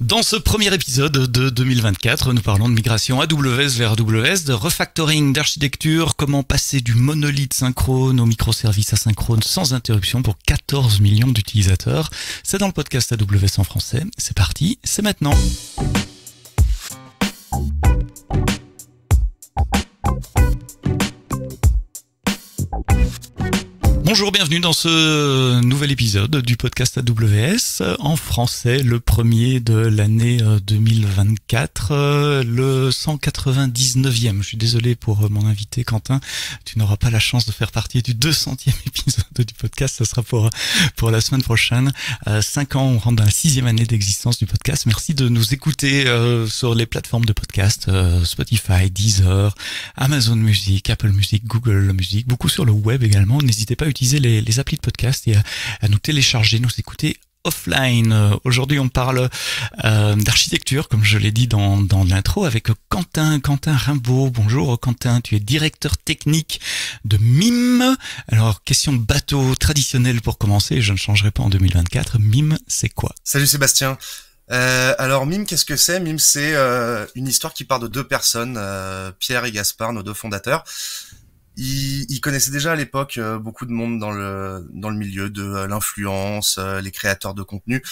Dans ce premier épisode de 2024, nous parlons de migration AWS vers AWS, de refactoring d'architecture, comment passer du monolithe synchrone au microservice asynchrone sans interruption pour 14 millions d'utilisateurs. C'est dans le podcast AWS en français. C'est parti, c'est maintenant. Bonjour, bienvenue dans ce nouvel épisode du podcast AWS en français, le premier de l'année 2024, le 199e. Je suis désolé pour mon invité Quentin, tu n'auras pas la chance de faire partie du 200e épisode du podcast, ça sera pour la semaine prochaine. 5 ans, on rentre dans la 6e année d'existence du podcast. Merci de nous écouter sur les plateformes de podcast, Spotify, Deezer, Amazon Music, Apple Music, Google Music, beaucoup sur le web également. N'hésitez pas à utiliser les applis de podcast et à nous télécharger, nous écouter offline. Aujourd'hui, on parle d'architecture, comme je l'ai dit dans l'intro, avec Quentin Rimbaud. Bonjour Quentin, tu es directeur technique de MIM. Alors, question bateau traditionnelle pour commencer, je ne changerai pas en 2024. MIM, c'est quoi? Salut Sébastien. Alors MIM, qu'est-ce que c'est? MIM, c'est une histoire qui part de deux personnes, Pierre et Gaspard, nos deux fondateurs. Ils connaissaient déjà à l'époque beaucoup de monde dans le milieu de l'influence, les créateurs de contenu,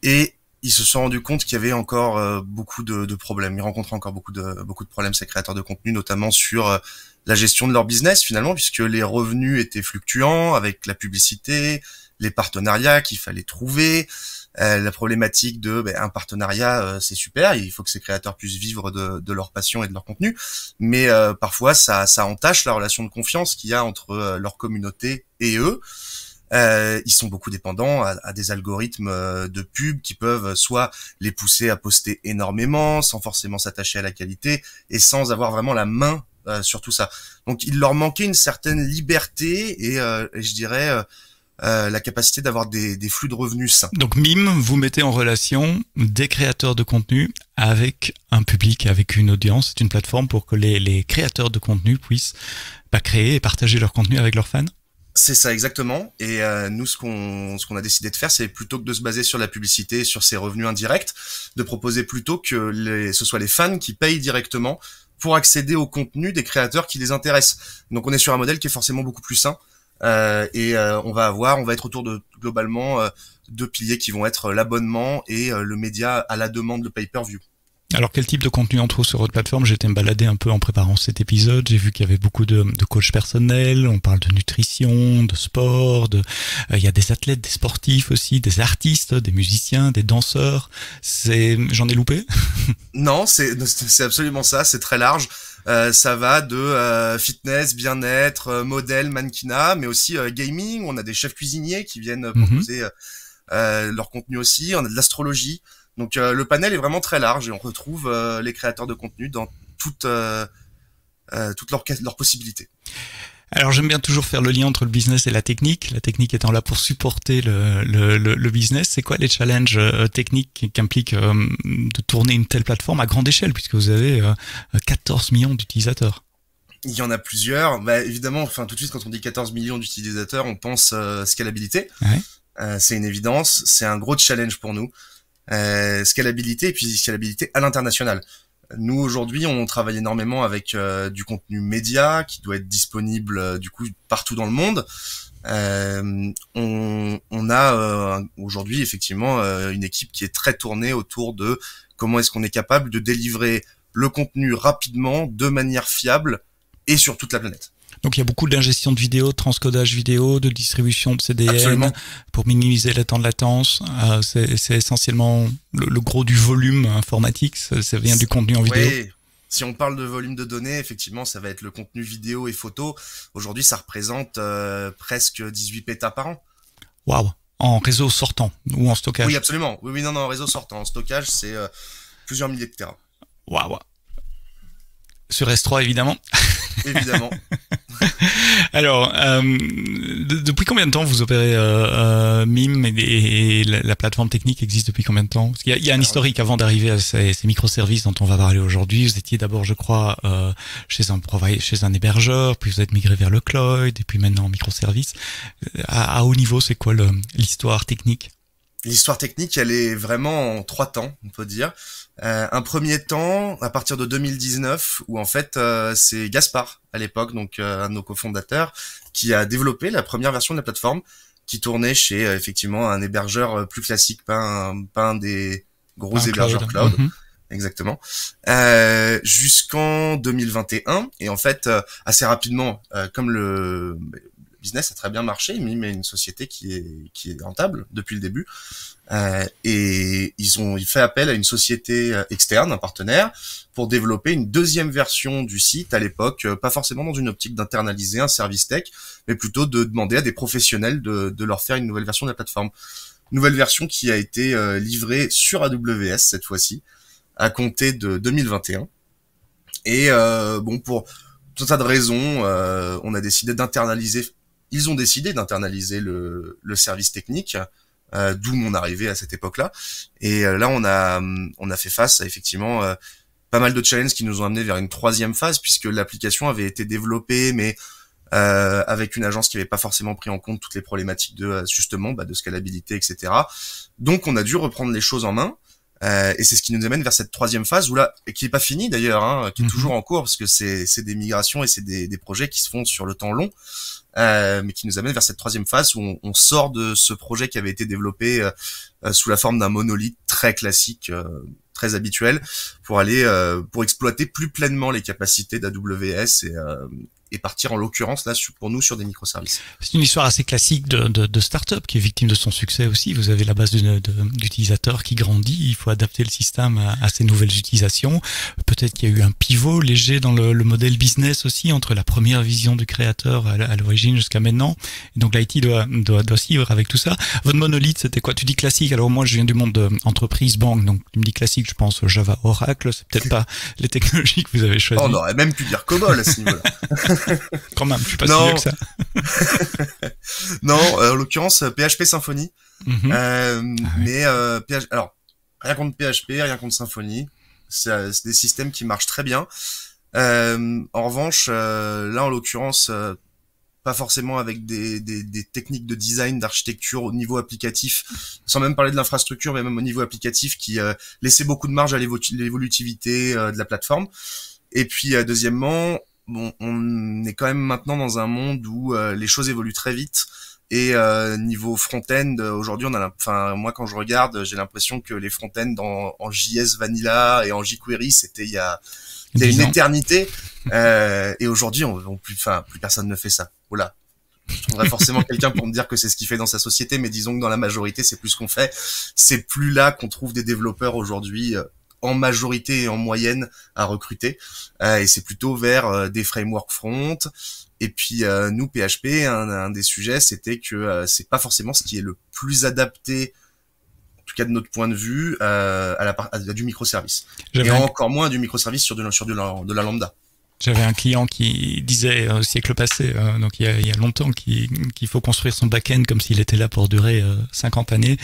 et ils se sont rendus compte qu'il y avait encore beaucoup de problèmes. Ils rencontraient encore beaucoup de problèmes, ces créateurs de contenu, notamment sur la gestion de leur business finalement, puisque les revenus étaient fluctuants avec la publicité, les partenariats qu'il fallait trouver. La problématique de un partenariat, c'est super, il faut que ces créateurs puissent vivre de leur passion et de leur contenu, mais parfois ça entache la relation de confiance qu'il y a entre leur communauté et eux. Ils sont beaucoup dépendants à des algorithmes de pub qui peuvent soit les pousser à poster énormément sans forcément s'attacher à la qualité et sans avoir vraiment la main sur tout ça. Donc il leur manquait une certaine liberté et je dirais la capacité d'avoir des flux de revenus sains. Donc MIM, vous mettez en relation des créateurs de contenu avec un public, avec une audience. C'est une plateforme pour que les créateurs de contenu puissent créer et partager leur contenu avec leurs fans. C'est ça exactement. Et nous, ce qu'on a décidé de faire, c'est plutôt que de se baser sur la publicité, sur ses revenus indirects, de proposer plutôt que ce soit les fans qui payent directement pour accéder au contenu des créateurs qui les intéressent. Donc on est sur un modèle qui est forcément beaucoup plus sain. On va être autour de globalement deux piliers qui vont être l'abonnement et le média à la demande, le pay-per-view. Alors quel type de contenu on trouve sur votre plateforme? J'ai été me balader un peu en préparant cet épisode, j'ai vu qu'il y avait beaucoup de coachs personnels, on parle de nutrition, de sport, il y a des athlètes, des sportifs aussi, des artistes, des musiciens, des danseurs. J'en ai loupé? Non, c'est absolument ça, c'est très large. Ça va de fitness, bien-être, modèle, mannequinat, mais aussi gaming. On a des chefs cuisiniers qui viennent proposer leur contenu aussi. On a de l'astrologie. Donc le panel est vraiment très large et on retrouve les créateurs de contenu dans toutes leurs possibilités. Alors j'aime bien toujours faire le lien entre le business et la technique étant là pour supporter le business. C'est quoi les challenges techniques qu'implique de tourner une telle plateforme à grande échelle, puisque vous avez 14 millions d'utilisateurs? Il y en a plusieurs. Évidemment, tout de suite quand on dit 14 millions d'utilisateurs, on pense scalabilité. Ouais. C'est une évidence, c'est un gros challenge pour nous. Scalabilité et puis scalabilité à l'international. Nous aujourd'hui on travaille énormément avec du contenu média qui doit être disponible du coup partout dans le monde. On a aujourd'hui effectivement une équipe qui est très tournée autour de comment est-ce qu'on est capable de délivrer le contenu rapidement, de manière fiable et sur toute la planète. Donc il y a beaucoup d'ingestion de vidéos, de transcodage vidéo, de distribution de CDN. Absolument. Pour minimiser le temps de latence. C'est essentiellement le gros du volume informatique, ça vient du contenu en vidéo. Oui. Si on parle de volume de données, effectivement, ça va être le contenu vidéo et photo. Aujourd'hui, ça représente presque 18 pétas par an. Waouh! En réseau sortant ou en stockage? Oui, absolument. Oui, non, en réseau sortant. En stockage, c'est plusieurs milliers de téras. Waouh! Sur S3, évidemment. Évidemment. Alors, depuis combien de temps vous opérez MIM et la plateforme technique existe depuis combien de temps? Parce qu'il y a un historique avant d'arriver à ces microservices dont on va parler aujourd'hui. Vous étiez d'abord, je crois, chez un hébergeur, puis vous êtes migré vers le cloud, et puis maintenant en microservices. À haut niveau, c'est quoi l'histoire technique? L'histoire technique, elle est vraiment en 3 temps, on peut dire. Un premier temps, à partir de 2019, où en fait c'est Gaspard à l'époque, donc un de nos cofondateurs, qui a développé la première version de la plateforme, qui tournait chez effectivement un hébergeur plus classique, pas un des gros Un hébergeurs cloud. cloud. Exactement. Jusqu'en 2021, et en fait assez rapidement, comme le business a très bien marché, Mime est une société qui est rentable depuis le début. Et il fait appel à une société externe, un partenaire, pour développer une deuxième version du site à l'époque, pas forcément dans une optique d'internaliser un service tech, mais plutôt de demander à des professionnels de leur faire une nouvelle version de la plateforme. Nouvelle version qui a été livrée sur AWS cette fois-ci, à compter de 2021. Et bon, pour tout un tas de raisons, on a décidé d'internaliser. Ils ont décidé d'internaliser le service technique, d'où mon arrivée à cette époque-là. Et là, on a fait face à effectivement pas mal de challenges qui nous ont amenés vers une troisième phase, puisque l'application avait été développée, mais avec une agence qui n'avait pas forcément pris en compte toutes les problématiques de justement de scalabilité, etc. Donc, on a dû reprendre les choses en main. Et c'est ce qui nous amène vers cette troisième phase où là, qui est pas finie d'ailleurs, hein, qui est toujours en cours, parce que c'est des migrations et c'est des projets qui se font sur le temps long. Mais qui nous amène vers cette troisième phase où on sort de ce projet qui avait été développé sous la forme d'un monolithe très classique, très habituel, pour exploiter plus pleinement les capacités d'AWS et partir en l'occurrence là pour nous sur des microservices. C'est une histoire assez classique de start-up qui est victime de son succès aussi. Vous avez la base d'utilisateurs qui grandit, il faut adapter le système à ces nouvelles utilisations. Peut-être qu'il y a eu un pivot léger dans le modèle business aussi entre la première vision du créateur à l'origine jusqu'à maintenant. Et donc l'IT doit suivre avec tout ça. Votre monolithe, c'était quoi? Tu dis classique. Alors moi, je viens du monde de entreprise, banque, donc tu me dis classique, je pense Java, Oracle. C'est peut-être pas les technologies que vous avez choisies. On aurait même pu dire COBOL à ce niveau-là. Quand même, je suis pas si vieux que ça. Non, en l'occurrence PHP Symfony. Mais alors rien contre PHP, rien contre Symfony. C'est des systèmes qui marchent très bien. En revanche, là en l'occurrence, pas forcément avec des techniques de design, d'architecture au niveau applicatif, sans même parler de l'infrastructure, mais même au niveau applicatif, qui laissait beaucoup de marge à l'évolutivité de la plateforme. Et puis deuxièmement, bon, on est quand même maintenant dans un monde où les choses évoluent très vite. Et niveau front-end, aujourd'hui, moi quand je regarde, j'ai l'impression que les front-end en JS Vanilla et en jQuery, c'était il y a une éternité. Et aujourd'hui, plus personne ne fait ça. Voilà. Je trouverais forcément quelqu'un pour me dire que c'est ce qu'il fait dans sa société, mais disons que dans la majorité, c'est plus ce qu'on fait. C'est plus là qu'on trouve des développeurs aujourd'hui, en majorité et en moyenne, à recruter. Et c'est plutôt vers des frameworks front. Et puis nous, PHP, un des sujets, c'était que c'est pas forcément ce qui est le plus adapté, en tout cas de notre point de vue, à du microservice. Et encore moins du microservice sur de la lambda. J'avais un client qui disait au siècle passé, donc il y a longtemps, qu'il faut construire son back-end comme s'il était là pour durer 50 années.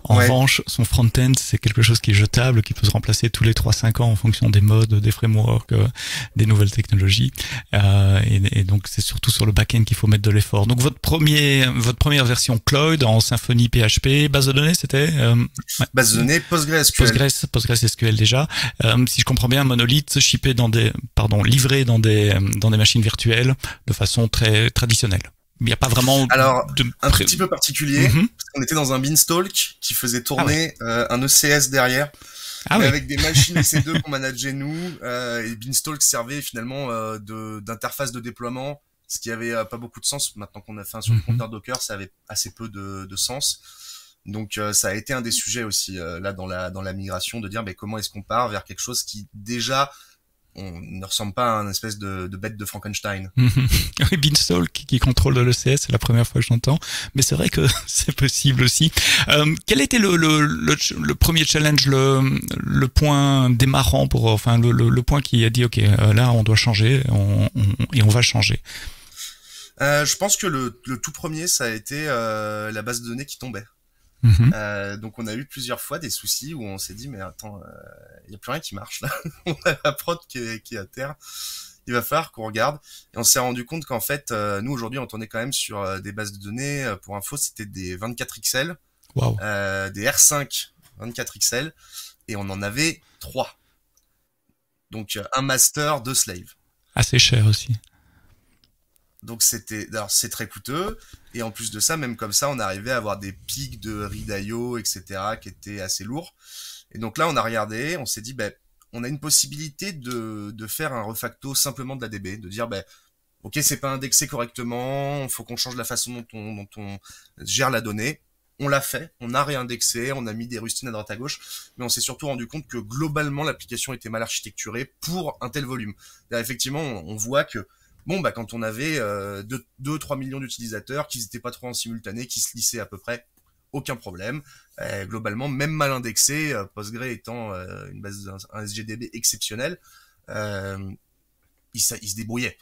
En revanche, son front-end, c'est quelque chose qui est jetable, qui peut se remplacer tous les 3-5 ans en fonction des modes, des frameworks, des nouvelles technologies. Et donc, c'est surtout sur le back-end qu'il faut mettre de l'effort. Donc, votre première version Cloud en Symfony PHP, base de données, c'était base de données PostgreSQL. PostgreSQL déjà. Si je comprends bien, Monolith shippé livré dans des machines virtuelles de façon très traditionnelle. Il n'y a pas vraiment un petit peu particulier, parce qu'on était dans un Beanstalk qui faisait tourner un ECS derrière, avec des machines EC2 qu'on manageait nous, et Beanstalk servait finalement d'interface de déploiement, ce qui avait pas beaucoup de sens. Maintenant qu'on a fait un sur le conteneur Docker, ça avait assez peu de sens. Donc ça a été un des sujets aussi là dans la migration, de dire comment est-ce qu'on part vers quelque chose qui déjà on ne ressemble pas à une espèce de bête de Frankenstein. Oui, Beanstalk qui contrôle l'ECS, c'est la première fois que j'entends, mais c'est vrai que c'est possible aussi. Quel était le premier challenge, le point démarrant le point qui a dit ok, là on doit changer et on va changer? Je pense que le tout premier, ça a été la base de données qui tombait. Donc on a eu plusieurs fois des soucis où on s'est dit mais attends, il y a plus rien qui marche là. On a la prod qui est à terre. Il va falloir qu'on regarde. Et on s'est rendu compte qu'en fait, nous aujourd'hui on tournait quand même sur des bases de données. Pour info, c'était des 24 XL. Waouh. des R5 24 XL, et on en avait 3. Donc un master, 2 slaves. Assez cher aussi. Donc alors c'est très coûteux, et en plus de ça, même comme ça, on arrivait à avoir des pics de read.io, etc., qui étaient assez lourds. Et donc là, on a regardé, on s'est dit, ben, on a une possibilité de faire un refacto simplement de la DB, de dire, ben, ok, c'est pas indexé correctement, il faut qu'on change la façon dont on gère la donnée. On l'a fait, on a réindexé, on a mis des rustines à droite à gauche, mais on s'est surtout rendu compte que globalement l'application était mal architecturée pour un tel volume. Là, effectivement, on voit que bon, bah quand on avait 2-3 millions d'utilisateurs, qu'ils n'étaient pas trop en simultané, qui se lissaient à peu près, aucun problème. Globalement, même mal indexé, Postgre étant une base, un SGDB exceptionnel, euh, il se débrouillait.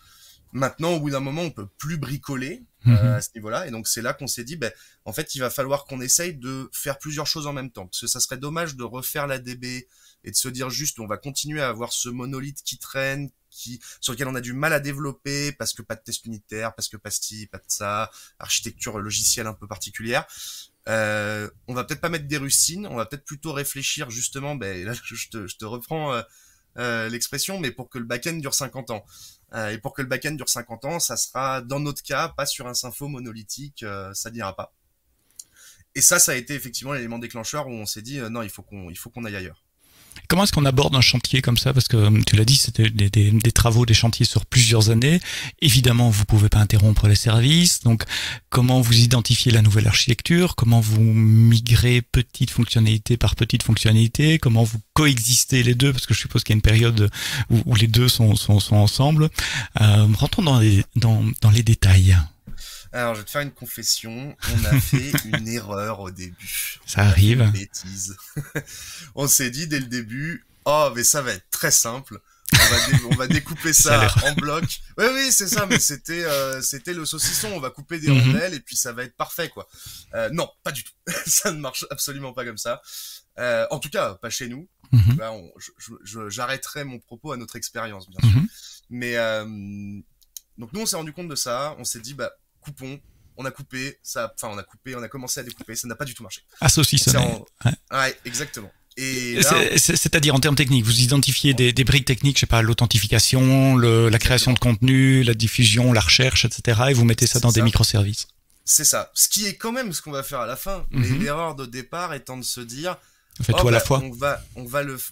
Maintenant, au bout d'un moment, on peut plus bricoler à ce niveau-là, et donc c'est là qu'on s'est dit, ben, en fait, il va falloir qu'on essaye de faire plusieurs choses en même temps, parce que ça serait dommage de refaire la DB et de se dire juste, on va continuer à avoir ce monolithe qui traîne, sur lequel on a du mal à développer, parce que pas de test unitaire, parce que pas de ci, pas de ça, architecture logicielle un peu particulière. On va peut-être pas mettre des rustines, on va peut-être plutôt réfléchir justement, ben là je te reprends l'expression, mais pour que le back-end dure 50 ans. Et pour que le back-end dure 50 ans, ça sera, dans notre cas, pas sur un Sympho monolithique, ça n'ira pas. Et ça a été effectivement l'élément déclencheur où on s'est dit, non, il faut qu'on aille ailleurs. Comment est-ce qu'on aborde un chantier comme ça? Parce que tu l'as dit, c'était des travaux, des chantiers sur plusieurs années. Évidemment, vous pouvez pas interrompre les services. Donc, comment vous identifiez la nouvelle architecture? Comment vous migrez petite fonctionnalité par petite fonctionnalité? Comment vous coexistez les deux? Parce que je suppose qu'il y a une période où les deux sont ensemble. Rentrons dans les détails. Alors, je vais te faire une confession. On a fait une erreur au début. Ça On a arrive. fait une bêtise. On s'est dit dès le début, oh, mais ça va être très simple. On va découper ça en blocs. Oui, oui, c'est ça, mais c'était le saucisson. On va couper des rondelles et puis ça va être parfait, quoi. Non, pas du tout. Ça ne marche absolument pas comme ça. En tout cas, pas chez nous. Là, j'arrêterai mon propos à notre expérience, bien sûr. Mais donc nous, on s'est rendu compte de ça. On s'est dit, bah, coupons. On a coupé, on a commencé à découper, ça n'a pas du tout marché. À saucissonner. Ouais, exactement. Et là, c'est-à-dire en termes techniques, vous identifiez des briques techniques, je sais pas, l'authentification, la création de contenu, la diffusion, la recherche, etc. Et vous mettez ça dans des microservices. C'est ça. Ce qui est quand même ce qu'on va faire à la fin. Mais l'erreur de départ étant de se dire, faites-tout à la fois.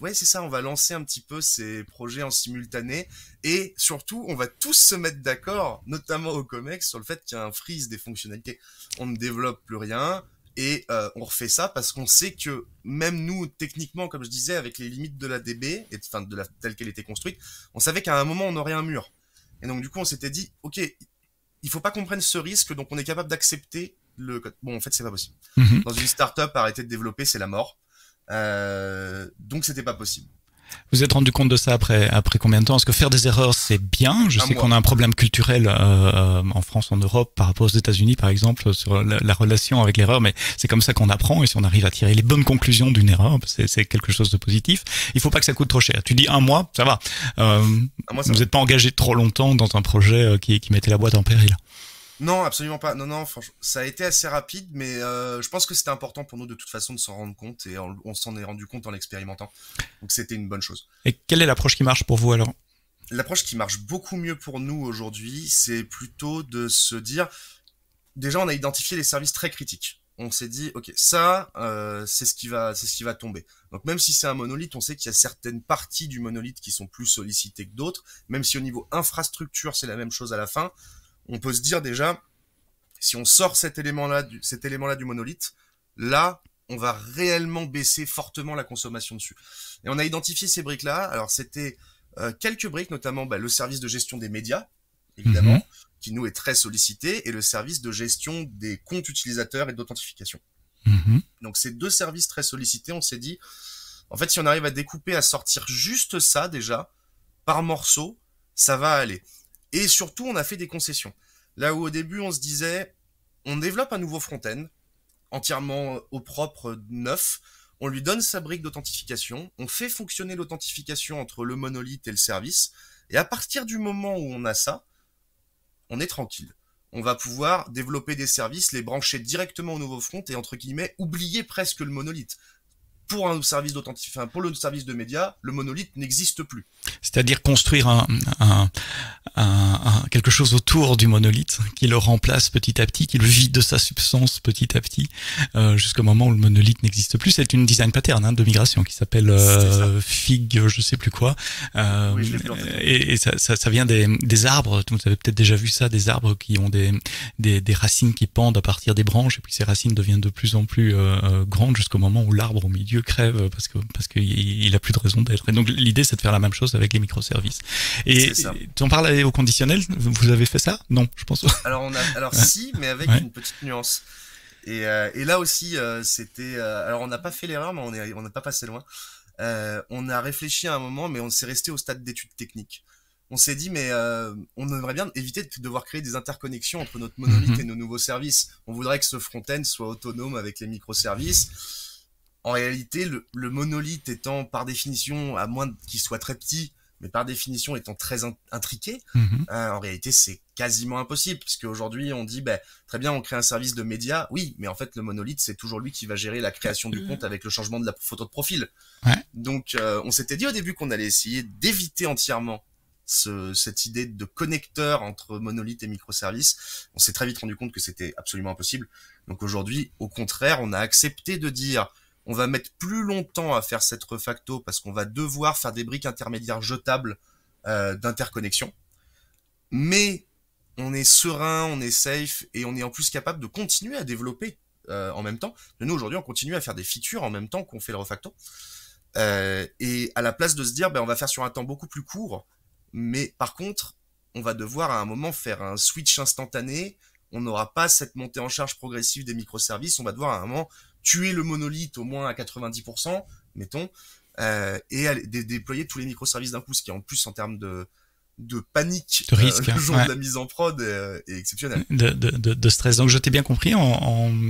Ouais, c'est ça. On va lancer un petit peu ces projets en simultané et surtout, on va tous se mettre d'accord, notamment au Comex, sur le fait qu'il y a un freeze des fonctionnalités. On ne développe plus rien. Et on refait ça parce qu'on sait que même nous, techniquement, comme je disais, avec les limites de la DB, enfin telle qu'elle était construite, on savait qu'à un moment on aurait un mur. Et donc du coup, on s'était dit, ok, il faut pas qu'on prenne ce risque, donc on est capable d'accepter le code. Bon, en fait, c'est pas possible. Dans une startup, arrêter de développer, c'est la mort. Donc c'était pas possible. Vous êtes rendu compte de ça après combien de temps? Parce que faire des erreurs, c'est bien. Je sais qu'on a un problème culturel en France, en Europe, par rapport aux États-Unis, par exemple, sur la relation avec l'erreur. Mais c'est comme ça qu'on apprend. Et si on arrive à tirer les bonnes conclusions d'une erreur, c'est quelque chose de positif. Il faut pas que ça coûte trop cher. Tu dis un mois, ça va. Vous n'êtes pas engagé trop longtemps dans un projet qui mettait la boîte en péril. Non, absolument pas. Non, franchement, ça a été assez rapide, mais je pense que c'était important pour nous de toute façon de s'en rendre compte, et on s'en est rendu compte en l'expérimentant. Donc c'était une bonne chose. Et quelle est l'approche qui marche pour vous alors? L'approche qui marche beaucoup mieux pour nous aujourd'hui, c'est plutôt de se dire, déjà on a identifié les services très critiques. On s'est dit, ok, ça, c'est ce qui va tomber. Donc même si c'est un monolithe, on sait qu'il y a certaines parties du monolithe qui sont plus sollicitées que d'autres, même si au niveau infrastructure c'est la même chose à la fin. On peut se dire déjà, si on sort cet élément-là du monolithe, là, on va réellement baisser fortement la consommation dessus. Et on a identifié ces briques-là. Alors, c'était quelques briques, notamment le service de gestion des médias, évidemment, qui nous est très sollicité, et le service de gestion des comptes utilisateurs et d'authentification. Donc, ces deux services très sollicités, on s'est dit, en fait, si on arrive à découper, à sortir juste ça, déjà, par morceau, ça va aller. Et surtout, on a fait des concessions. Là où au début, on se disait, on développe un nouveau front-end, entièrement au propre, neuf, on lui donne sa brique d'authentification, on fait fonctionner l'authentification entre le monolithe et le service, et à partir du moment où on a ça, on est tranquille. on va pouvoir développer des services, les brancher directement au nouveau front et entre guillemets oublier presque le monolithe. Pour un service d'authentification, pour le service de médias, le monolithe n'existe plus. C'est-à-dire construire quelque chose autour du monolithe qui le remplace petit à petit, qui le vide de sa substance petit à petit, jusqu'au moment où le monolithe n'existe plus. C'est une design pattern de migration qui s'appelle FIG, je sais plus quoi. Oui, je l'ai plus en tête. Et ça vient des arbres. Vous avez peut-être déjà vu ça, des arbres qui ont des racines qui pendent à partir des branches, et puis ces racines deviennent de plus en plus grandes jusqu'au moment où l'arbre au milieu crève parce qu'il a plus de raison d'être. Et donc l'idée, c'est de faire la même chose avec les microservices. Et tu en parles au conditionnel, vous avez fait ça? Non, je pense. Alors si, mais avec une petite nuance. Et là aussi, c'était. Alors on n'a pas fait l'erreur, mais on n'a pas passé loin. On a réfléchi à un moment, mais on s'est resté au stade d'études techniques. On s'est dit, mais on aimerait bien éviter de devoir créer des interconnexions entre notre monolithe et nos nouveaux services. On voudrait que ce front-end soit autonome avec les microservices. En réalité, le monolithe étant par définition, à moins qu'il soit très petit, mais par définition étant très intriqué, en réalité c'est quasiment impossible, puisque aujourd'hui on dit très bien, on crée un service de médias, oui, mais en fait le monolithe c'est toujours lui qui va gérer la création du compte avec le changement de la photo de profil. Donc on s'était dit au début qu'on allait essayer d'éviter entièrement cette idée de connecteur entre monolithe et microservices. On s'est très vite rendu compte que c'était absolument impossible. Donc aujourd'hui, au contraire, on a accepté de dire on va mettre plus longtemps à faire cette refacto parce qu'on va devoir faire des briques intermédiaires jetables d'interconnexion. Mais on est serein, on est safe et on est en plus capable de continuer à développer en même temps. Nous, aujourd'hui, on continue à faire des features en même temps qu'on fait le refacto. Et à la place de se dire, on va faire sur un temps beaucoup plus court, mais par contre, on va devoir à un moment faire un switch instantané. On n'aura pas cette montée en charge progressive des microservices. On va devoir à un moment tuer le monolithe au moins à 90%, mettons, et déployer tous les microservices d'un coup, ce qui en plus en termes de panique, de risque, le jour de la mise en prod est exceptionnel. De stress. Donc je t'ai bien compris,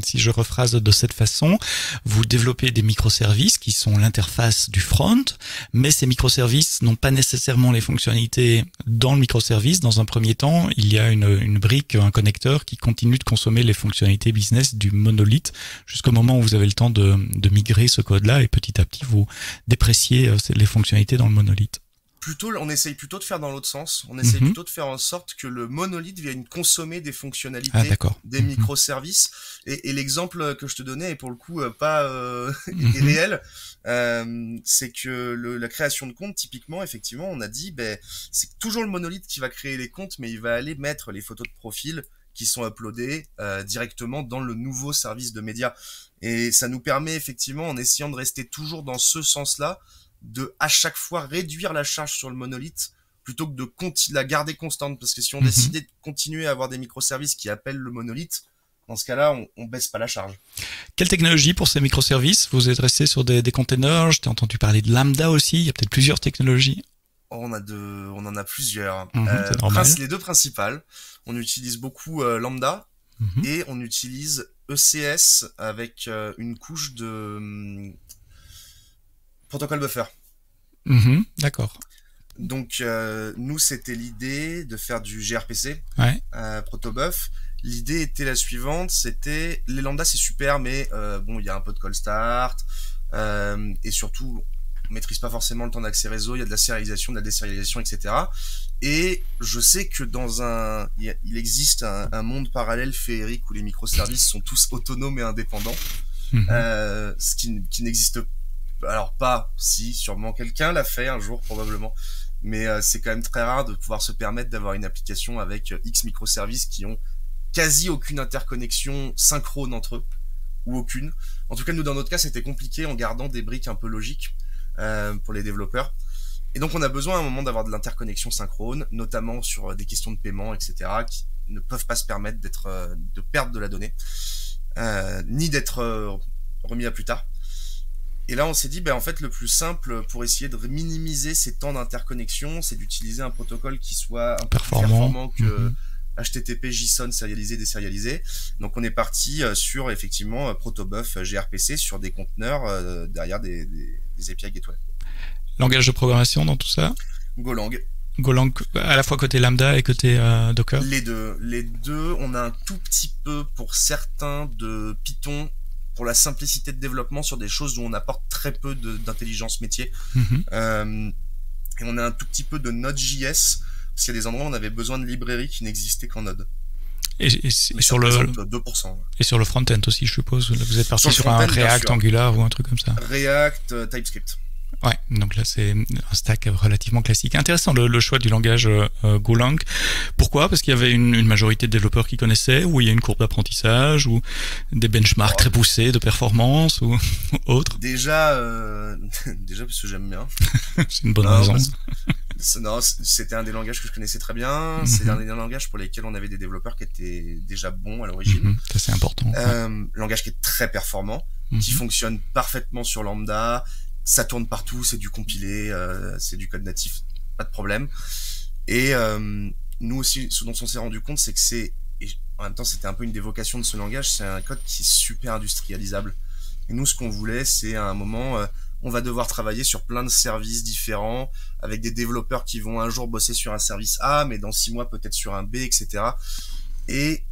si je rephrase de cette façon, vous développez des microservices qui sont l'interface du front, mais ces microservices n'ont pas nécessairement les fonctionnalités dans le microservice. Dans un premier temps, il y a une brique, un connecteur qui continue de consommer les fonctionnalités business du monolithe jusqu'au moment où vous avez le temps de migrer ce code-là, et petit à petit vous dépréciez les fonctionnalités dans le monolithe. On essaye plutôt de faire dans l'autre sens. On essaye plutôt de faire en sorte que le monolithe vienne consommer des fonctionnalités des microservices. Et l'exemple que je te donnais est pour le coup pas est réel. C'est que la création de comptes, typiquement, effectivement, on a dit, c'est toujours le monolithe qui va créer les comptes, mais il va aller mettre les photos de profil qui sont uploadées directement dans le nouveau service de médias. Et ça nous permet effectivement, en essayant de rester toujours dans ce sens-là, de à chaque fois réduire la charge sur le monolithe plutôt que de la garder constante, parce que si on décidait de continuer à avoir des microservices qui appellent le monolithe, dans ce cas-là, on baisse pas la charge. Quelle technologie pour ces microservices? Vous êtes resté sur des containers? Je t'ai entendu parler de Lambda aussi. Il y a peut-être plusieurs technologies. On en a plusieurs. Les deux principales. On utilise beaucoup Lambda et on utilise ECS avec une couche de protocole buffer. D'accord. Donc nous, c'était l'idée de faire du gRPC, protobuf. L'idée était la suivante, c'était les lambda c'est super, mais il y a un peu de cold start et surtout on maîtrise pas forcément le temps d'accès réseau, il y a de la sérialisation, de la désérialisation, etc. Et je sais que il existe un monde parallèle féerique où les microservices sont tous autonomes et indépendants, ce qui n'existe pas. Alors pas, si, sûrement quelqu'un l'a fait un jour probablement, mais c'est quand même très rare de pouvoir se permettre d'avoir une application avec X microservices qui ont quasi aucune interconnexion synchrone entre eux, ou aucune. En tout cas, nous dans notre cas, c'était compliqué en gardant des briques un peu logiques pour les développeurs. Et donc on a besoin à un moment d'avoir de l'interconnexion synchrone, notamment sur des questions de paiement, etc., qui ne peuvent pas se permettre de perdre de la donnée, ni d'être remis à plus tard. Et là, on s'est dit, en fait, le plus simple pour essayer de minimiser ces temps d'interconnexion, c'est d'utiliser un protocole qui soit un peu plus performant que HTTP, JSON, sérialisé, désérialisé. Donc, on est parti sur, effectivement, protobuf, gRPC, sur des conteneurs derrière des API gateway. Langage de programmation dans tout ça? Golang. Golang à la fois côté Lambda et côté Docker? Les deux, on a un tout petit peu pour certains de Python pour la simplicité de développement sur des choses où on apporte très peu d'intelligence métier. Mhm. Et on a un tout petit peu de Node.js parce qu'il y a des endroits où on avait besoin de librairies qui n'existaient qu'en Node. Et Mais ça sur le représente 2%. et sur le front-end aussi, je suppose. Là, vous êtes parti Sur sur le un front-end, bien React, sûr. Angular ou un truc comme ça. React, TypeScript. Ouais, donc là c'est un stack relativement classique. Intéressant le choix du langage Golang. Pourquoi? Parce qu'il y avait une majorité de développeurs qui connaissaient, ou il y a une courbe d'apprentissage, ou des benchmarks très poussés de performance, ou autre. Déjà, déjà parce que j'aime bien. C'est une bonne Non, raison. non, c'était un des langages que je connaissais très bien. C'est un des langages pour lesquels on avait des développeurs qui étaient déjà bons à l'origine. Ça c'est important. Langage qui est très performant, qui fonctionne parfaitement sur Lambda. Ça tourne partout, c'est du compilé, c'est du code natif, pas de problème. Et nous aussi, ce dont on s'est rendu compte, c'est que en même temps, c'était un peu une des vocations de ce langage, c'est un code qui est super industrialisable. Et nous, ce qu'on voulait, c'est à un moment, on va devoir travailler sur plein de services différents, avec des développeurs qui vont un jour bosser sur un service A, mais dans 6 mois peut-être sur un B, etc. Et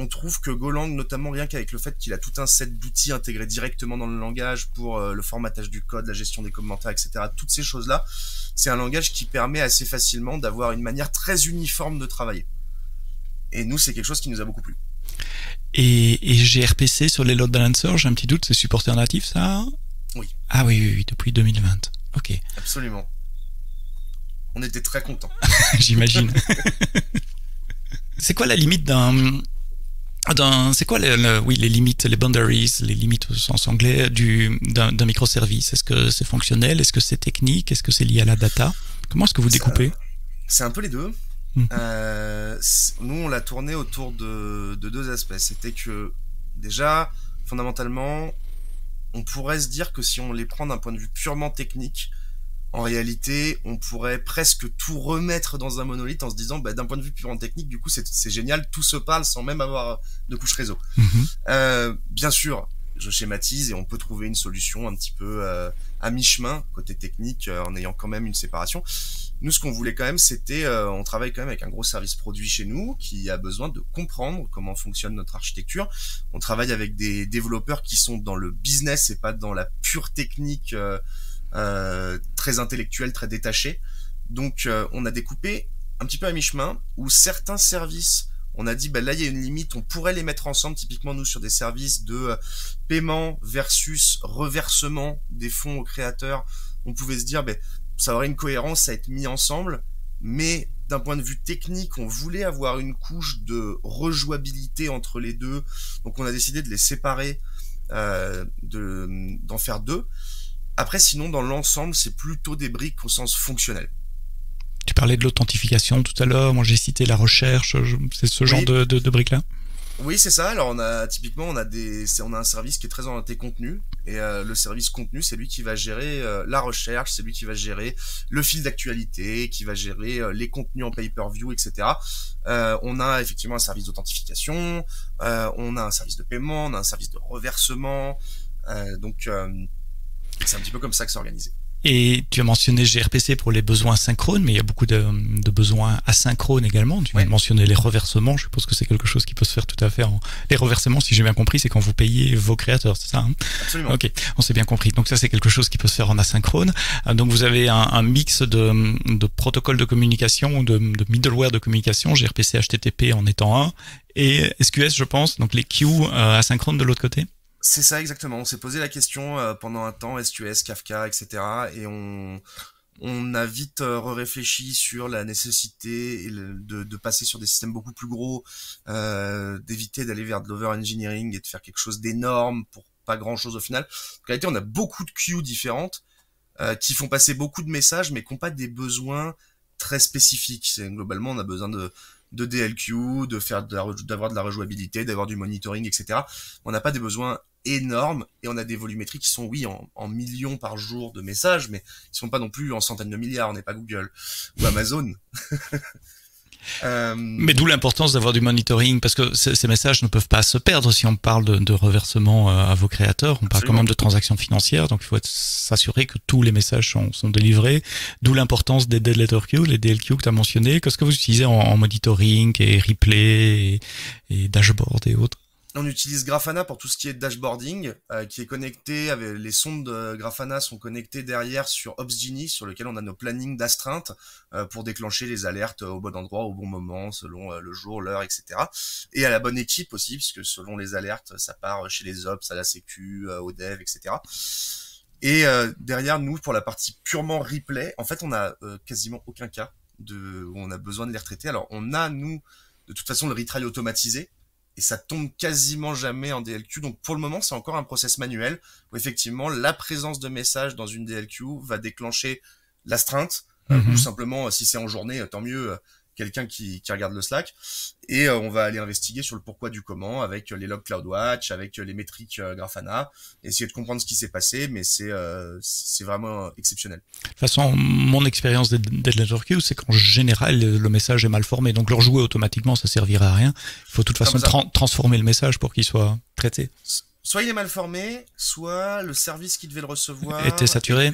on trouve que Golang, notamment rien qu'avec le fait qu'il a tout un set d'outils intégrés directement dans le langage pour le formatage du code, la gestion des commentaires, etc., toutes ces choses-là, c'est un langage qui permet assez facilement d'avoir une manière très uniforme de travailler. Et nous, c'est quelque chose qui nous a beaucoup plu. Et gRPC sur les load balancers, j'ai un petit doute, c'est supporté en natif ça? Oui. Ah oui, depuis 2020. Ok. Absolument. On était très contents. J'imagine. C'est quoi la limite c'est quoi les limites, les boundaries, les limites au sens anglais d'un microservice? Est-ce que c'est fonctionnel? Est-ce que c'est technique? Est-ce que c'est lié à la data? Comment est-ce que vous découpez? C'est un peu les deux. Nous, on l'a tourné autour de deux aspects. C'était que, déjà, fondamentalement, on pourrait se dire que si on les prend d'un point de vue purement technique, en réalité, on pourrait presque tout remettre dans un monolithe en se disant, d'un point de vue purement technique, du coup, c'est génial, tout se parle sans même avoir de couche réseau. Bien sûr, je schématise et on peut trouver une solution un petit peu à mi-chemin, côté technique, en ayant quand même une séparation. Nous, ce qu'on voulait quand même, c'était, on travaille quand même avec un gros service produit chez nous qui a besoin de comprendre comment fonctionne notre architecture. On travaille avec des développeurs qui sont dans le business et pas dans la pure technique très intellectuelle, très détachée. Donc, on a découpé un petit peu à mi-chemin où certains services, on a dit, là, il y a une limite, on pourrait les mettre ensemble, typiquement nous, sur des services de paiement versus reversement des fonds aux créateurs. On pouvait se dire, ça aurait une cohérence à être mis ensemble, mais d'un point de vue technique, on voulait avoir une couche de rejouabilité entre les deux, donc on a décidé de les séparer, d'en faire deux. Après, sinon, dans l'ensemble, c'est plutôt des briques au sens fonctionnel. Tu parlais de l'authentification tout à l'heure, moi j'ai cité la recherche, c'est ce genre de briques-là? Oui, c'est ça. Alors, typiquement, on a un service qui est très orienté contenu. Et le service contenu, c'est lui qui va gérer la recherche, c'est lui qui va gérer le fil d'actualité, qui va gérer les contenus en pay-per-view, etc. On a effectivement un service d'authentification, on a un service de paiement, on a un service de reversement. Donc, c'est un petit peu comme ça que c'est organisé. Et tu as mentionné gRPC pour les besoins synchrones, mais il y a beaucoup de besoins asynchrones également. Tu viens de mentionner les reversements. Je suppose que c'est quelque chose qui peut se faire tout à fait Les reversements, si j'ai bien compris, c'est quand vous payez vos créateurs, c'est ça, hein? Absolument. Ok, on s'est bien compris. Donc ça, c'est quelque chose qui peut se faire en asynchrone. Donc vous avez un mix de protocoles de communication, de middleware de communication, gRPC, HTTP en étant un, et SQS, je pense, donc les queues asynchrones de l'autre côté. C'est ça exactement. On s'est posé la question pendant un temps, SQS, Kafka, etc. Et on a vite réfléchi sur la nécessité de passer sur des systèmes beaucoup plus gros, d'éviter d'aller vers de l'over-engineering et de faire quelque chose d'énorme pour pas grand-chose au final. En réalité, on a beaucoup de queues différentes qui font passer beaucoup de messages, mais qui n'ont pas des besoins très spécifiques. Globalement, on a besoin de DLQ, d'avoir de la rejouabilité, d'avoir du monitoring, etc. On n'a pas des besoins énormes et on a des volumétries qui sont, oui, en millions par jour de messages, mais ils sont pas non plus en centaines de milliards. On n'est pas Google ou Amazon. Mais d'où l'importance d'avoir du monitoring, parce que ces messages ne peuvent pas se perdre si on parle de reversement à vos créateurs. On parle quand même de transactions financières, donc il faut s'assurer que tous les messages sont délivrés. D'où l'importance des dead letter queues, les DLQ que tu as mentionné. Qu'est-ce que vous utilisez en monitoring et replay et dashboard et autres? On utilise Grafana pour tout ce qui est dashboarding, qui est connecté avec les sondes de Grafana sont connectées derrière sur Opsgenie, sur lequel on a nos plannings d'astreinte pour déclencher les alertes au bon endroit, au bon moment, selon le jour, l'heure, etc. Et à la bonne équipe aussi, puisque selon les alertes, ça part chez les ops, à la sécu, au dev, etc. Et derrière nous, pour la partie purement replay, en fait, on a quasiment aucun cas où on a besoin de les retraiter. Alors, on a, nous, de toute façon, le retry automatisé, et ça tombe quasiment jamais en DLQ. Donc pour le moment, c'est encore un process manuel où effectivement la présence de messages dans une DLQ va déclencher l'astreinte, ou simplement si c'est en journée, tant mieux, quelqu'un qui regarde le Slack, et on va aller investiguer sur le pourquoi du comment avec les logs CloudWatch, avec les métriques Grafana, essayer de comprendre ce qui s'est passé, mais c'est vraiment exceptionnel. De toute façon, mon expérience des dead letter queues, c'est qu'en général, le message est mal formé. Donc, le rejouer automatiquement, ça servira à rien. Il faut de toute façon transformer le message pour qu'il soit traité. Soit il est mal formé, soit le service qui devait le recevoir était saturé.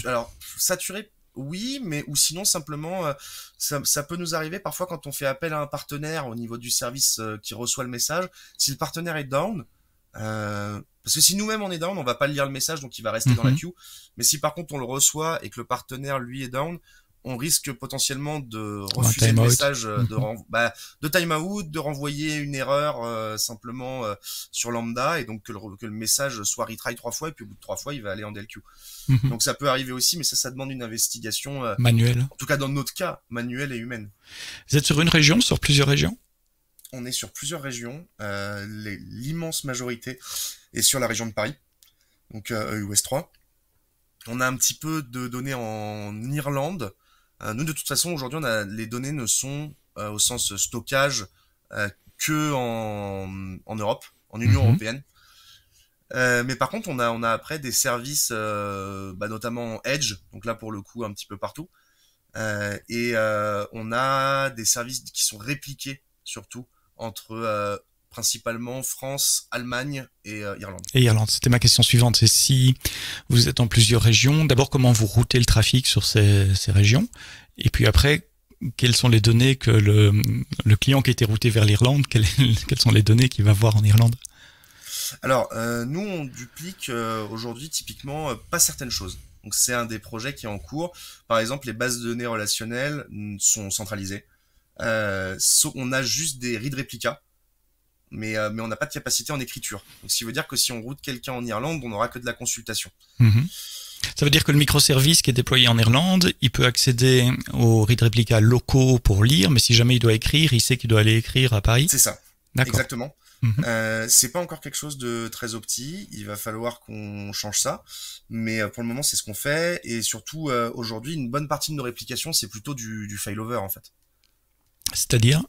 Alors, saturé, oui, mais ou sinon simplement, ça peut nous arriver parfois quand on fait appel à un partenaire au niveau du service qui reçoit le message. Si le partenaire est down, parce que si nous-mêmes on est down, on va pas lire le message, donc il va rester dans la queue. Mais si par contre on le reçoit et que le partenaire lui est down, on risque potentiellement de refuser le message de timeout, de renvoyer une erreur simplement sur lambda, et donc que le message soit retry 3 fois, et puis au bout de 3 fois il va aller en DLQ. Donc ça peut arriver aussi, mais ça demande une investigation manuelle. En tout cas dans notre cas, manuelle et humaine. Vous êtes sur une région, sur plusieurs régions? On est sur plusieurs régions, l'immense majorité est sur la région de Paris, donc US 3. On a un petit peu de données en Irlande. Nous, de toute façon, aujourd'hui, les données ne sont, au sens stockage, que en Europe, en Union européenne. Mais par contre, on a après des services, notamment Edge, donc là pour le coup un petit peu partout. Et on a des services qui sont répliqués surtout entre principalement France, Allemagne et Irlande. Et Irlande, c'était ma question suivante. C'est si vous êtes en plusieurs régions, d'abord comment vous routez le trafic sur ces régions, et puis après, quelles sont les données que le client qui a été routé vers l'Irlande, quelles sont les données qu'il va voir en Irlande? Alors, nous, on duplique aujourd'hui typiquement pas certaines choses. Donc, c'est un des projets qui est en cours. Par exemple, les bases de données relationnelles sont centralisées. On a juste des read réplicas, mais on n'a pas de capacité en écriture. Donc, ce qui veut dire que si on route quelqu'un en Irlande, on n'aura que de la consultation. Ça veut dire que le microservice qui est déployé en Irlande, il peut accéder aux read réplicas locaux pour lire, mais si jamais il doit écrire, il sait qu'il doit aller écrire à Paris. C'est ça. Exactement. C'est pas encore quelque chose de très opti, il va falloir qu'on change ça, mais pour le moment c'est ce qu'on fait, et surtout aujourd'hui une bonne partie de nos réplications c'est plutôt du failover en fait. C'est-à-dire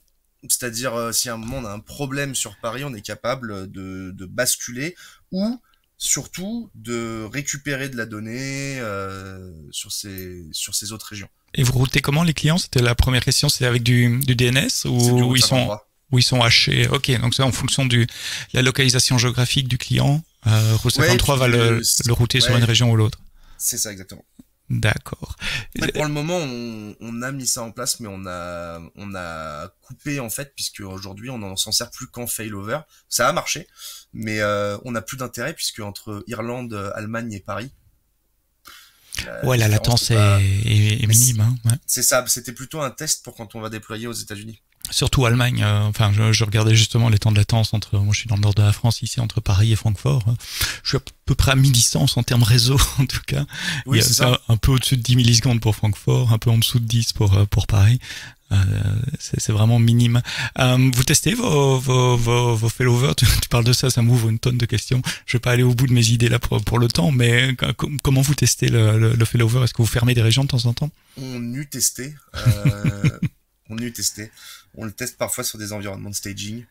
si à un moment on a un problème sur Paris, on est capable de basculer, ou surtout de récupérer de la donnée sur ces autres régions. Et vous routez comment les clients? C'était la première question, c'est avec du DNS ou ils sont hachés? Ok, donc c'est en fonction de la localisation géographique du client. Route 53 va le router sur une région ou l'autre. C'est ça, exactement. D'accord. Pour le moment, on a mis ça en place, mais on a coupé en fait, puisque aujourd'hui on n'en s'en sert plus qu'en failover. Ça a marché, mais on n'a plus d'intérêt puisque entre Irlande, Allemagne et Paris. La latence est minime. Hein, ouais. C'est ça, c'était plutôt un test pour quand on va déployer aux États-Unis. Surtout Allemagne, je regardais justement les temps de latence moi je suis dans le nord de la France ici, entre Paris et Francfort. Je suis à peu près à mi-distance en termes réseau en tout cas. Oui, c'est ça. Un peu au-dessus de 10 millisecondes pour Francfort, un peu en dessous de 10 pour Paris. C'est vraiment minime. Vous testez vos failovers, tu parles de ça m'ouvre une tonne de questions. Je vais pas aller au bout de mes idées là pour le temps, mais comment vous testez le failover? Est-ce que vous fermez des régions de temps en temps? On eut testé. On le teste parfois sur des environnements de staging.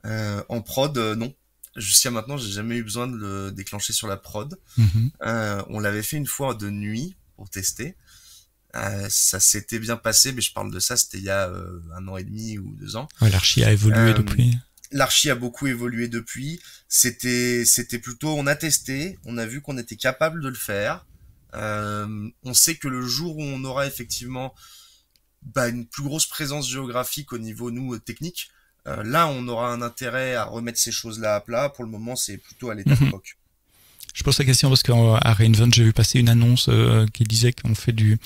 En prod, non. Jusqu'à maintenant, j'ai jamais eu besoin de le déclencher sur la prod. On l'avait fait une fois de nuit pour tester. Ça s'était bien passé, mais je parle de ça, c'était il y a 1 an et demi ou 2 ans. Ouais, l'archi a évolué Euh, depuis. L'archi a beaucoup évolué depuis. C'était plutôt, on a testé, on a vu qu'on était capable de le faire. On sait que le jour où on aura effectivement une plus grosse présence géographique au niveau nous technique, là on aura un intérêt à remettre ces choses-là à plat. Pour le moment, c'est plutôt à l'état de Mhm. POC. Je pose la question parce qu'à Reinvent, j'ai vu passer une annonce qui disait qu'on fait de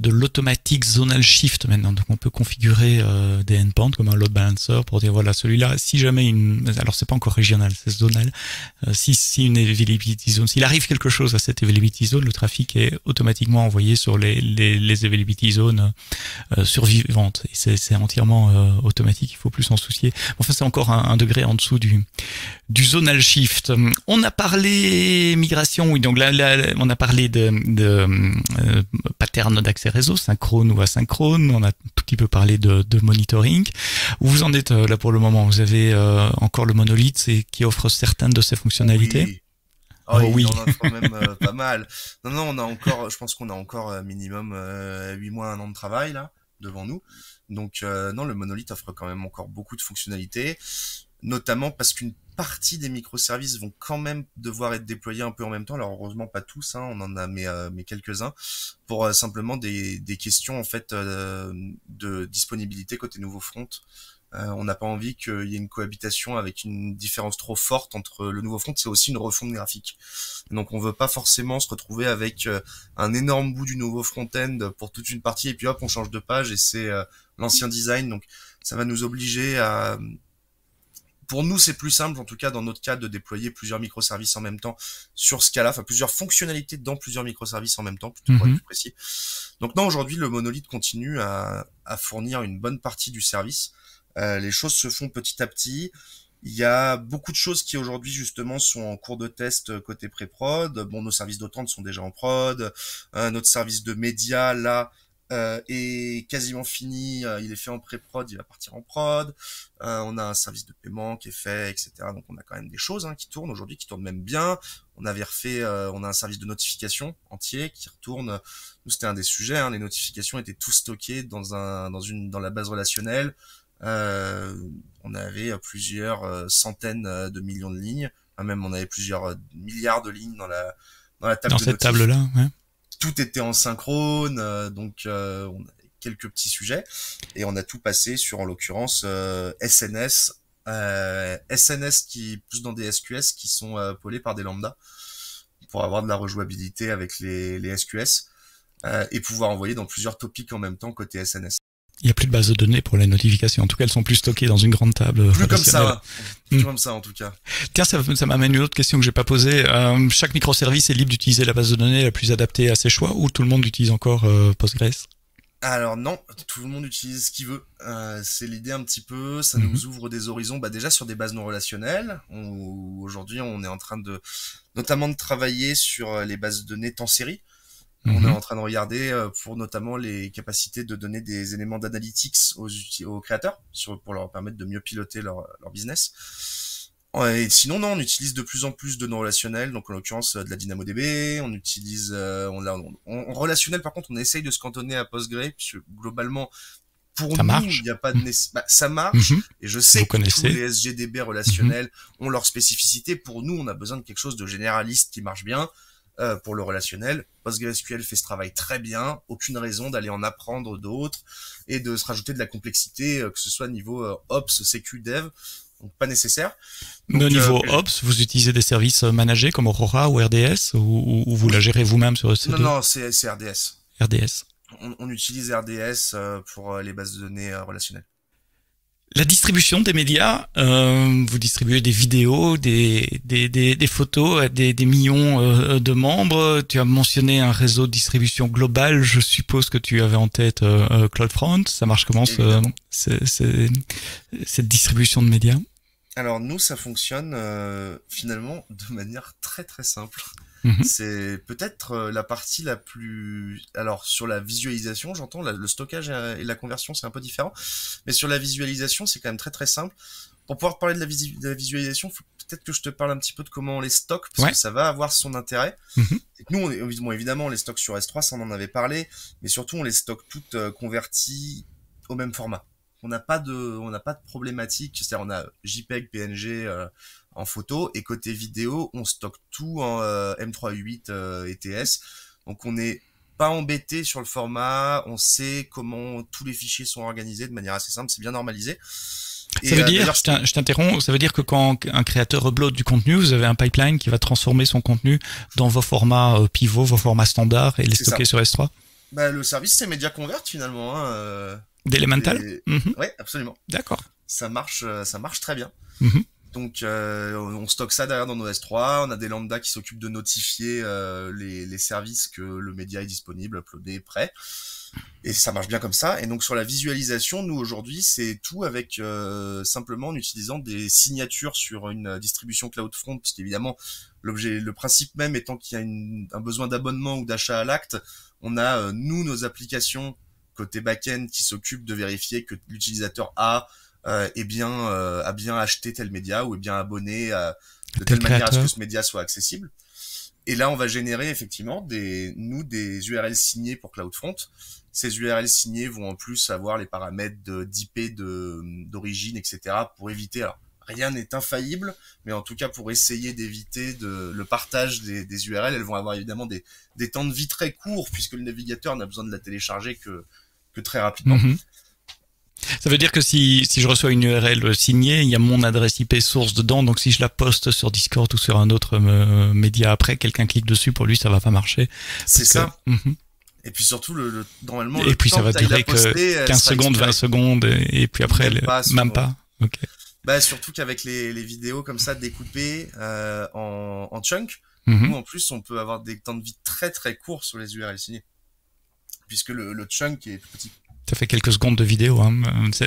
l'automatic zonal shift maintenant. Donc on peut configurer des endpoints comme un load balancer pour dire voilà, celui-là, si jamais alors c'est pas encore régional, c'est zonal, si une availability zone, s'il arrive quelque chose à cette availability zone, le trafic est automatiquement envoyé sur les availability zones survivantes. Et c'est entièrement automatique, il faut plus s'en soucier. Enfin, c'est encore un degré en dessous du zonal shift. On a parlé migration, oui, donc là on a parlé de pattern d'accès réseau, synchrone ou asynchrone. On a tout petit peu parlé de monitoring. Où vous en êtes là pour le moment? Vous avez encore le monolithe qui offre certaines de ces fonctionnalités? Oui. Oh Oh, il oui. en offre même pas mal. Non, non, on a encore, je pense qu'on a encore minimum 8 mois, 1 an de travail là devant nous. Donc non, le monolithe offre quand même encore beaucoup de fonctionnalités, notamment parce qu'une partie des microservices vont quand même devoir être déployés un peu en même temps. Alors heureusement pas tous, hein, on en a mais quelques-uns pour simplement des questions en fait de disponibilité côté nouveau front. On n'a pas envie qu'il y ait une cohabitation avec une différence trop forte entre le nouveau front, c'est aussi une refonte graphique. Donc on veut pas forcément se retrouver avec un énorme bout du nouveau front-end pour toute une partie et puis hop on change de page et c'est l'ancien design. Donc ça va nous obliger à... Pour nous c'est plus simple, en tout cas dans notre cas, de déployer plusieurs microservices en même temps sur Scala, enfin plusieurs fonctionnalités dans plusieurs microservices en même temps, plutôt pour être plus précis. Donc non, aujourd'hui le monolithe continue à fournir une bonne partie du service. Les choses se font petit à petit. Il y a beaucoup de choses qui aujourd'hui justement sont en cours de test côté pré-prod. Bon, nos services d'attente sont déjà en prod. Notre service de médias là est quasiment fini. Il est fait en pré-prod, il va partir en prod. On a un service de paiement qui est fait, etc. Donc on a quand même des choses qui tournent aujourd'hui, qui tournent même bien. On avait refait, on a un service de notification entier qui retourne. Nous c'était un des sujets. Les notifications étaient tout stockées dans la base relationnelle. On avait plusieurs centaines de millions de lignes, même on avait plusieurs milliards de lignes dans la table Dans de cette notif. table-là, ouais. Tout était en synchrone, donc on avait quelques petits sujets et on a tout passé sur en l'occurrence SNS, SNS qui poussent dans des SQS qui sont polés par des lambdas pour avoir de la rejouabilité avec les SQS et pouvoir envoyer dans plusieurs topics en même temps côté SNS. Il n'y a plus de base de données pour les notifications. En tout cas, elles sont plus stockées dans une grande table. Plus comme ça, plus comme ça en tout cas. Tiens, ça m'amène une autre question que j'ai pas posée. Chaque microservice est libre d'utiliser la base de données la plus adaptée à ses choix, ou tout le monde utilise encore Postgres? Alors non, tout le monde utilise ce qu'il veut. C'est l'idée un petit peu, ça nous ouvre des horizons déjà sur des bases non relationnelles. Aujourd'hui, on est en train notamment de travailler sur les bases de données temps série. On est en train de regarder pour notamment les capacités de donner des éléments d'analytics aux créateurs pour leur permettre de mieux piloter leur business. Et sinon, non, on utilise de plus en plus de non relationnels, donc en l'occurrence de la DynamoDB, on utilise, en relationnel par contre, on essaye de se cantonner à Postgre, puisque globalement, pour ça nous, marche. il n'y a pas de ça marche, et je sais que tous les SGDB relationnels ont leur spécificité. Pour nous, on a besoin de quelque chose de généraliste qui marche bien. Pour le relationnel, PostgreSQL fait ce travail très bien, aucune raison d'aller en apprendre d'autres et de se rajouter de la complexité, que ce soit niveau Ops, Sécu, Dev, donc pas nécessaire. Donc, au niveau Ops, vous utilisez des services managés comme Aurora ou RDS ou vous la gérez vous-même sur EC2? Non, c'est RDS. RDS. On utilise RDS pour les bases de données relationnelles. La distribution des médias, vous distribuez des vidéos, des photos, des millions de membres. Tu as mentionné un réseau de distribution global. Je suppose que tu avais en tête CloudFront. Ça marche comment cette distribution de médias? Alors nous, ça fonctionne finalement de manière très très simple. C'est peut-être la partie la plus... Alors, sur la visualisation, j'entends, le stockage et la conversion, c'est un peu différent. Mais sur la visualisation, c'est quand même très très simple. Pour pouvoir parler de la visualisation, faut peut-être que je te parle un petit peu de comment on les stocke, parce que ça va avoir son intérêt. Et que nous, évidemment, on les stocke sur S3, ça on en avait parlé, mais surtout, on les stocke toutes converties au même format. On n'a pas de problématique, c'est-à-dire on a JPEG, PNG en photo, et côté vidéo, on stocke tout en M3U8 ETS. Donc on n'est pas embêté sur le format, on sait comment tous les fichiers sont organisés de manière assez simple, c'est bien normalisé. Ça veut dire, je t'interromps, ça veut dire que quand un créateur upload du contenu, vous avez un pipeline qui va transformer son contenu dans vos formats pivots, vos formats standards et les stocker sur S3? Bah, le service, c'est MediaConvert finalement. D'Elemental? Ouais, absolument. D'accord. Ça marche très bien. Donc, on stocke ça derrière dans nos S3. On a des lambdas qui s'occupent de notifier les services que le média est disponible, uploadé, prêt. Et ça marche bien comme ça. Et donc sur la visualisation, nous aujourd'hui, c'est tout avec simplement en utilisant des signatures sur une distribution CloudFront, puisqu'évidemment le principe même étant qu'il y a un besoin d'abonnement ou d'achat à l'acte, on a nos applications côté back-end qui s'occupent de vérifier que l'utilisateur a bien acheté tel média ou est bien abonné de telle manière à ce que ce média soit accessible. Et là, on va générer effectivement des URL signés pour CloudFront. Ces URL signés vont en plus avoir les paramètres d'IP d'origine, etc. pour éviter. Alors, rien n'est infaillible, mais en tout cas pour essayer d'éviter le partage des URL, elles vont avoir évidemment des temps de vie très courts puisque le navigateur n'a besoin de la télécharger que très rapidement. Ça veut dire que si je reçois une URL signée, il y a mon adresse IP source dedans, donc si je la poste sur Discord ou sur un autre média après, quelqu'un clique dessus, pour lui ça va pas marcher. C'est ça. Et puis surtout, normalement, et puis ça va durer que 15 secondes, 20 secondes, et puis après, même pas. Okay. Bah, surtout qu'avec les vidéos comme ça découpées en chunks, nous en plus on peut avoir des temps de vie très très courts sur les URL signées. Puisque le chunk est tout petit. Ça fait quelques secondes de vidéo.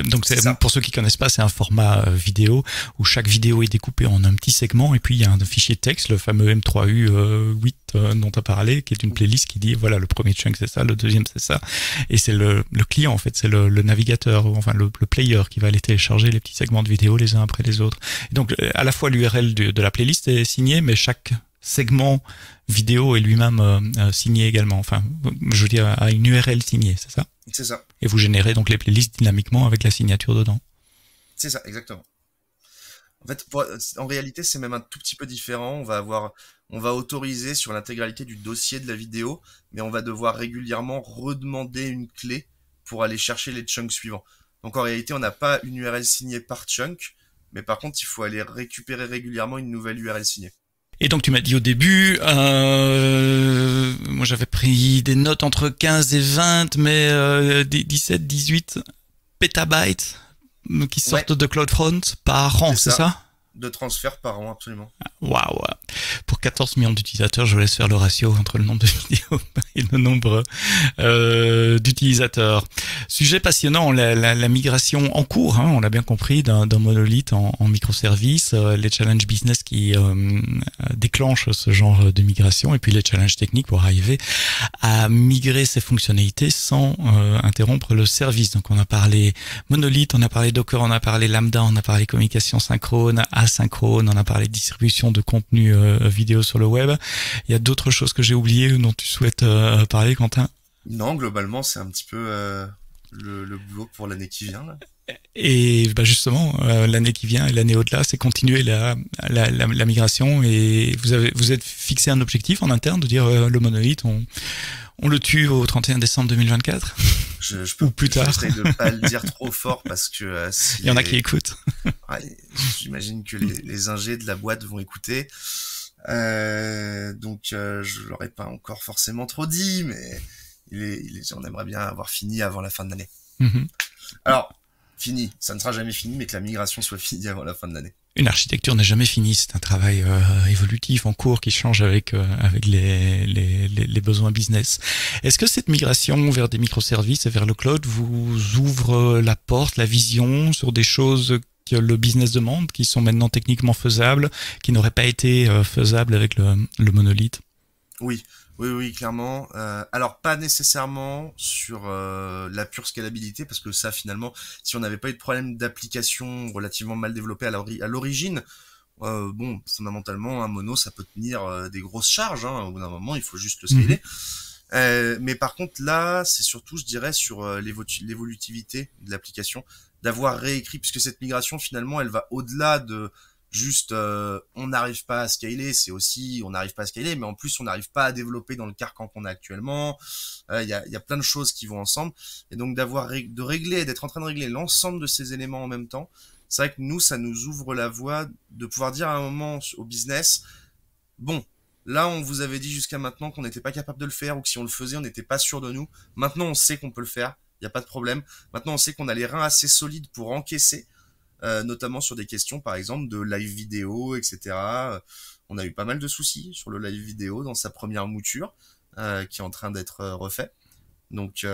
Donc pour ceux qui connaissent pas, c'est un format vidéo où chaque vidéo est découpée en un petit segment et puis il y a un fichier texte, le fameux M3U8 dont tu as parlé, qui est une playlist qui dit voilà, le premier chunk c'est ça, le deuxième c'est ça. Et c'est le client en fait, c'est le navigateur, enfin le player qui va aller télécharger les petits segments de vidéo les uns après les autres. Et donc à la fois l'URL de la playlist est signée, mais chaque segment vidéo est lui-même signé également. Enfin, je veux dire, à une URL signée, c'est ça? C'est ça. Et vous générez donc les playlists dynamiquement avec la signature dedans. C'est ça, exactement. En fait, en réalité, c'est même un tout petit peu différent. On va autoriser sur l'intégralité du dossier de la vidéo, mais on va devoir régulièrement redemander une clé pour aller chercher les chunks suivants. Donc en réalité, on n'a pas une URL signée par chunk, mais par contre, il faut aller récupérer régulièrement une nouvelle URL signée. Et donc tu m'as dit au début, moi j'avais pris des notes entre 15 et 20, mais 17, 18 pétabytes qui sortent de CloudFront par an, c'est ça? De transfert par an, absolument. Waouh! Pour 14 millions d'utilisateurs, je laisse faire le ratio entre le nombre de vidéos et le nombre d'utilisateurs. Sujet passionnant, la migration en cours, on l'a bien compris, d'un monolithe en microservices, les challenges business qui déclenchent ce genre de migration, et puis les challenges techniques pour arriver à migrer ces fonctionnalités sans interrompre le service. Donc on a parlé monolithe, on a parlé Docker, on a parlé Lambda, on a parlé communication synchrone, asynchrone, on a parlé de distribution de contenu vidéo sur le web. Il y a d'autres choses que j'ai oubliées dont tu souhaites parler, Quentin? Non, globalement, c'est un petit peu le boulot pour l'année qui vient, là. Et bah justement, l'année qui vient et l'année au-delà, c'est continuer la migration. Et vous êtes fixé un objectif en interne de dire le monolithe, on le tue au 31 décembre 2024 ou plus tard. J'essaie de pas le dire trop fort parce que il y en a qui écoutent. Ouais, j'imagine que les ingés de la boîte vont écouter. Donc je l'aurais pas encore forcément trop dit, mais on aimerait bien avoir fini avant la fin de l'année. Alors, fini, ça ne sera jamais fini, mais que la migration soit finie avant la fin de l'année. Une architecture n'est jamais finie, c'est un travail évolutif en cours qui change avec les besoins business. Est-ce que cette migration vers des microservices et vers le cloud vous ouvre la porte, la vision sur des choses que le business demande, qui sont maintenant techniquement faisables, qui n'auraient pas été faisables avec le monolithe? Oui, oui, clairement. Alors pas nécessairement sur la pure scalabilité, parce que ça finalement, si on n'avait pas eu de problème d'application relativement mal développé à l'origine, bon, fondamentalement, un mono, ça peut tenir des grosses charges. Hein, au bout d'un moment, il faut juste le Mhm. scaler. Mais par contre, là, c'est surtout, je dirais, sur l'évolutivité de l'application, d'avoir réécrit, puisque cette migration, finalement, elle va au-delà de juste on n'arrive pas à scaler, c'est aussi on n'arrive pas à scaler, mais en plus on n'arrive pas à développer dans le carcan qu'on a actuellement. Il y a plein de choses qui vont ensemble, et donc de régler, d'être en train de régler l'ensemble de ces éléments en même temps, c'est vrai que nous, ça nous ouvre la voie de pouvoir dire à un moment au business, bon, là, on vous avait dit jusqu'à maintenant qu'on n'était pas capable de le faire, ou que si on le faisait, on n'était pas sûr de nous. Maintenant, on sait qu'on peut le faire, il n'y a pas de problème. Maintenant, on sait qu'on a les reins assez solides pour encaisser, notamment sur des questions, par exemple, de live vidéo, etc. On a eu pas mal de soucis sur le live vidéo dans sa première mouture, qui est en train d'être refait. Donc,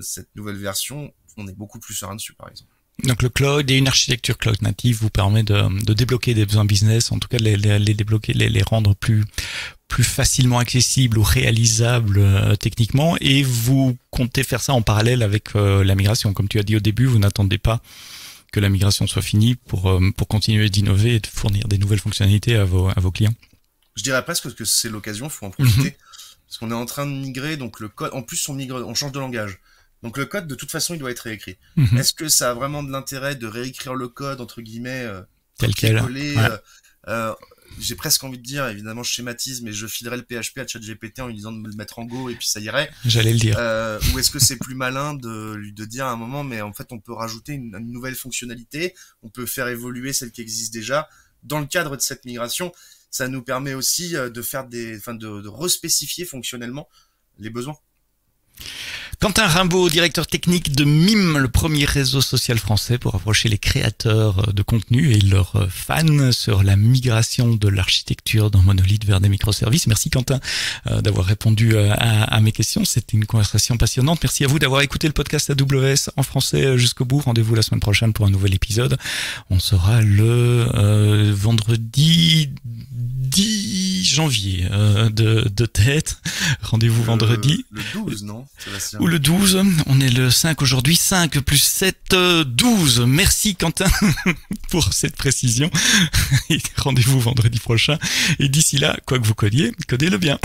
cette nouvelle version, on est beaucoup plus serein dessus, par exemple. Donc le cloud et une architecture cloud native vous permet de débloquer des besoins business, en tout cas de les débloquer, les rendre plus facilement accessibles ou réalisables techniquement, et vous comptez faire ça en parallèle avec la migration. Comme tu as dit au début, vous n'attendez pas que la migration soit finie pour continuer d'innover et de fournir des nouvelles fonctionnalités à vos clients. Je dirais presque que c'est l'occasion, faut en Mhm. profiter. Parce qu'on est en train de migrer, donc le code, en plus on change de langage. Donc le code, de toute façon, il doit être réécrit. Mhm. Est-ce que ça a vraiment de l'intérêt de réécrire le code, entre guillemets, Tel quel. copier-coller Ouais. euh, j'ai presque envie de dire, évidemment je schématise, mais je filerais le PHP à ChatGPT en lui disant de me le mettre en Go et puis ça irait. J'allais le dire. Ou est-ce que c'est plus malin de dire à un moment, mais en fait on peut rajouter une nouvelle fonctionnalité, on peut faire évoluer celle qui existe déjà. Dans le cadre de cette migration, ça nous permet aussi de faire de respécifier fonctionnellement les besoins. Quentin Rimbaud, directeur technique de Mime, le premier réseau social français pour approcher les créateurs de contenu et leurs fans sur la migration de l'architecture d'un monolithe vers des microservices. Merci Quentin d'avoir répondu à mes questions. C'était une conversation passionnante. Merci à vous d'avoir écouté le podcast AWS en français jusqu'au bout. Rendez-vous la semaine prochaine pour un nouvel épisode. On sera le vendredi 10 janvier de tête. Rendez-vous vendredi. Le 12, non, Sébastien? Ou le 12, on est le 5 aujourd'hui, 5 plus 7, 12. Merci Quentin pour cette précision. Et rendez-vous vendredi prochain. Et d'ici là, quoi que vous codiez, codez-le bien.